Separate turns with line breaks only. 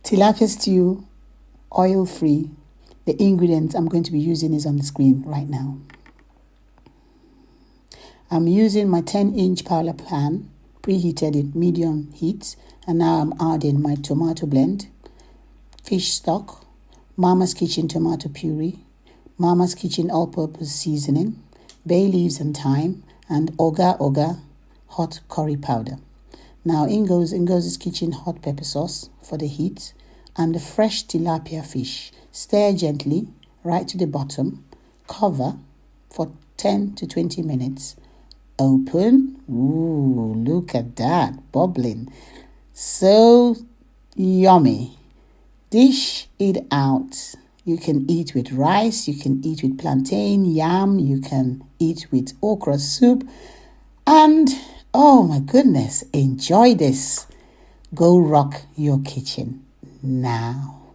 Tilapia stew, oil-free. The ingredients I'm going to be using is on the screen right now. I'm using my 10-inch parlor pan, preheated at medium heat, and now I'm adding my tomato blend, fish stock, Mama's Kitchen tomato puree, Mama's Kitchen all-purpose seasoning, bay leaves and thyme, and Oga hot curry powder. Now in goes Kitchen hot pepper sauce for the heat, and the fresh tilapia fish. Stir gently right to the bottom. Cover for 10 to 20 minutes. Open. Ooh, look at that, bubbling. So yummy. Dish it out. You can eat with rice, you can eat with plantain, yam, you can eat with okra soup. And oh my goodness, enjoy this. Go rock your kitchen now.